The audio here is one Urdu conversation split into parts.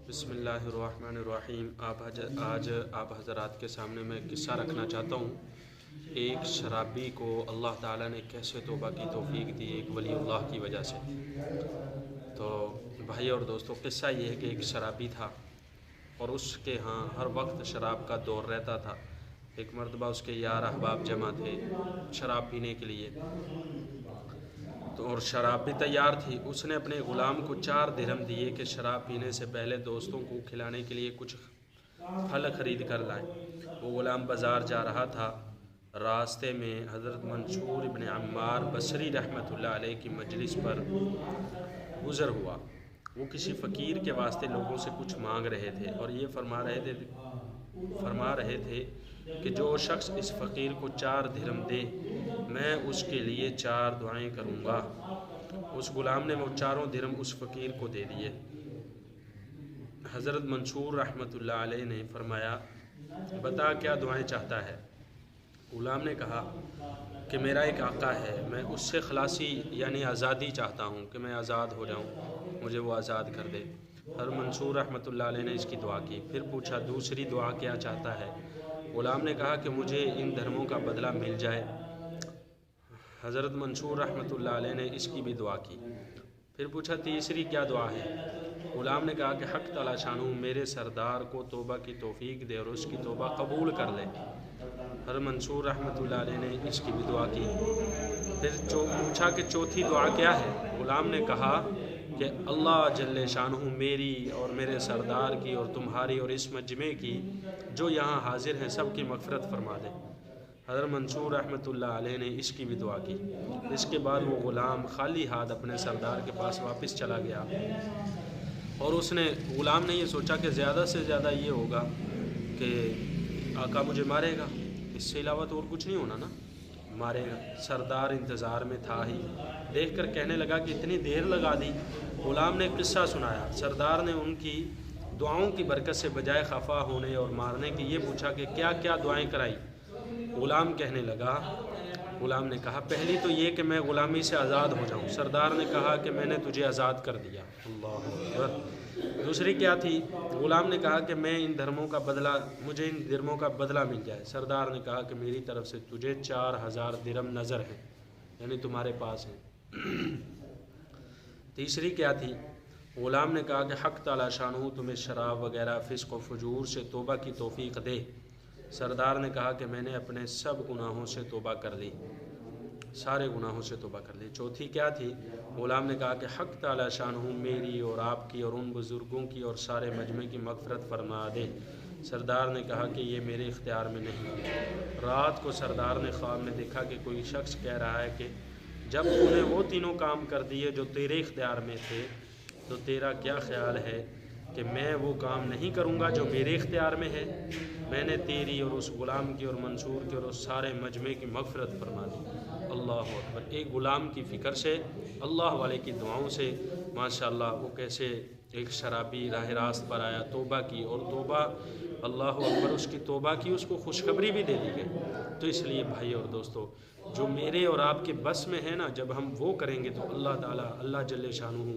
بسم اللہ الرحمن الرحیم۔ آج آپ حضرات کے سامنے میں قصہ رکھنا چاہتا ہوں۔ ایک شرابی کو اللہ تعالیٰ نے کیسے توبہ کی توفیق دی، ایک ولی اللہ کی وجہ سے۔ تو بھائی اور دوستو، قصہ یہ ہے کہ ایک شرابی تھا اور اس کے ہاں ہر وقت شراب کا دور رہتا تھا۔ ایک مرتبہ اس کے یار احباب جمع تھے شراب پینے کے لیے، تو اور شراب بھی تیار تھی۔ اس نے اپنے غلام کو 4 درہم دیے کہ شراب پینے سے پہلے دوستوں کو کھلانے کے لیے کچھ پھل خرید کر لائیں۔ وہ غلام بازار جا رہا تھا، راستے میں حضرت منصور ابن عمار بصری رحمۃ اللہ علیہ کی مجلس پر گزر ہوا۔ وہ کسی فقیر کے واسطے لوگوں سے کچھ مانگ رہے تھے اور یہ فرما رہے تھے کہ جو شخص اس فقیر کو 4 درہم دے، میں اس کے لیے 4 دعائیں کروں گا۔ اس غلام نے وہ 4 درہم اس فقیر کو دے دیے۔ حضرت منصور رحمۃ اللہ علیہ نے فرمایا، بتا کیا دعائیں چاہتا ہے؟ غلام نے کہا کہ میرا ایک آقا ہے، میں اس سے خلاصی یعنی آزادی چاہتا ہوں کہ میں آزاد ہو جاؤں، مجھے وہ آزاد کر دے۔ حضرت منصور رحمۃ اللہ علیہ نے اس کی دعا کی۔ پھر پوچھا دوسری دعا کیا چاہتا ہے؟ غلام نے کہا کہ مجھے ان دھرموں کا بدلہ مل جائے۔ حضرت منصور رحمۃ اللہ علیہ نے اس کی بھی دعا کی۔ پھر پوچھا تیسری کیا دعا ہے؟ غلام نے کہا کہ حق تعالی شانہ میرے سردار کو توبہ کی توفیق دے اور اس کی توبہ قبول کر لے۔ حضرت منصور رحمۃ اللہ علیہ نے اس کی بھی دعا کی۔ پھر پوچھا کہ چوتھی دعا کیا ہے؟ غلام نے کہا کہ اللہ جل شانہ میری اور میرے سردار کی اور تمہاری اور اس مجمع کی جو یہاں حاضر ہیں سب کی مغفرت فرما دے۔ حضرت منصور رحمۃ اللہ علیہ نے اس کی بھی دعا کی۔ اس کے بعد وہ غلام خالی ہاتھ اپنے سردار کے پاس واپس چلا گیا اور غلام نے یہ سوچا کہ زیادہ سے زیادہ یہ ہوگا کہ آقا مجھے مارے گا، اس سے علاوہ تو اور کچھ نہیں ہونا نا، مارے گا۔ سردار انتظار میں تھا ہی، دیکھ کر کہنے لگا کہ اتنی دیر لگا دی۔ غلام نے قصہ سنایا۔ سردار نے ان کی دعاؤں کی برکت سے بجائے خفا ہونے اور مارنے کی یہ پوچھا کہ کیا کیا دعائیں کرائی؟ غلام کہنے لگا، غلام نے کہا پہلی تو یہ کہ میں غلامی سے آزاد ہو جاؤں۔ سردار نے کہا کہ میں نے تجھے آزاد کر دیا۔ اللہ اکبر۔ دوسری کیا تھی؟ غلام نے کہا کہ مجھے ان دھرموں کا بدلہ مل جائے۔ سردار نے کہا کہ میری طرف سے تجھے 4000 درہم نظر ہیں، یعنی تمہارے پاس ہیں۔ تیسری کیا تھی؟ غلام نے کہا کہ حق تعالی شانہ تمہیں شراب وغیرہ فسق و فجور سے توبہ کی توفیق دے۔ سردار نے کہا کہ میں نے اپنے سب گناہوں سے توبہ کر لی، سارے گناہوں سے توبہ کر لی۔ چوتھی کیا تھی؟ غلام نے کہا کہ حق تعالی شانہ میری اور آپ کی اور ان بزرگوں کی اور سارے مجمع کی مغفرت فرما دے۔ سردار نے کہا کہ یہ میرے اختیار میں نہیں۔ رات کو سردار نے خواب میں دیکھا کہ کوئی شخص کہہ رہا ہے کہ جب تو نے وہ تینوں کام کر دیے جو تیرے اختیار میں تھے، تو تیرا کیا خیال ہے کہ میں وہ کام نہیں کروں گا جو میرے اختیار میں ہے؟ میں نے تیری اور اس غلام کی اور منصور کی اور اس سارے مجمع کی مغفرت فرما دی۔ اللہ اکبر۔ ایک غلام کی فکر سے، اللہ والے کی دعاؤں سے ماشاءاللہ وہ کیسے ایک شرابی راہ راست پر آیا، توبہ کی، اور توبہ اللہ اکبر اس کی توبہ کی، اس کو خوشخبری بھی دے دی گئی۔ تو اس لیے بھائی اور دوستو، جو میرے اور آپ کے بس میں ہے نا، جب ہم وہ کریں گے تو اللہ تعالیٰ اللہ جل شانہ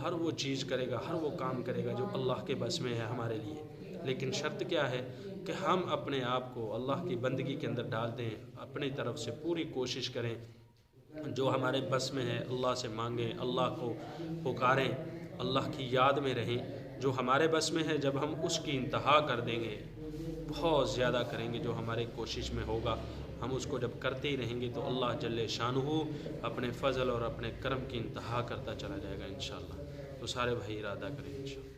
ہر وہ چیز کرے گا، ہر وہ کام کرے گا جو اللہ کے بس میں ہے ہمارے لیے۔ لیکن شرط کیا ہے کہ ہم اپنے آپ کو اللہ کی بندگی کے اندر ڈال دیں، اپنی طرف سے پوری کوشش کریں، جو ہمارے بس میں ہے اللہ سے مانگیں، اللہ کو پکاریں، اللہ کی یاد میں رہیں۔ جو ہمارے بس میں ہے جب ہم اس کی انتہا کر دیں گے، بہت زیادہ کریں گے جو ہمارے کوشش میں ہوگا، ہم اس کو جب کرتے ہی رہیں گے تو اللہ جل شانہ اپنے فضل اور اپنے کرم کی انتہا کرتا چلا جائے گا انشاءاللہ۔ تو سارے بھائی ارادہ کریں انشاءاللہ۔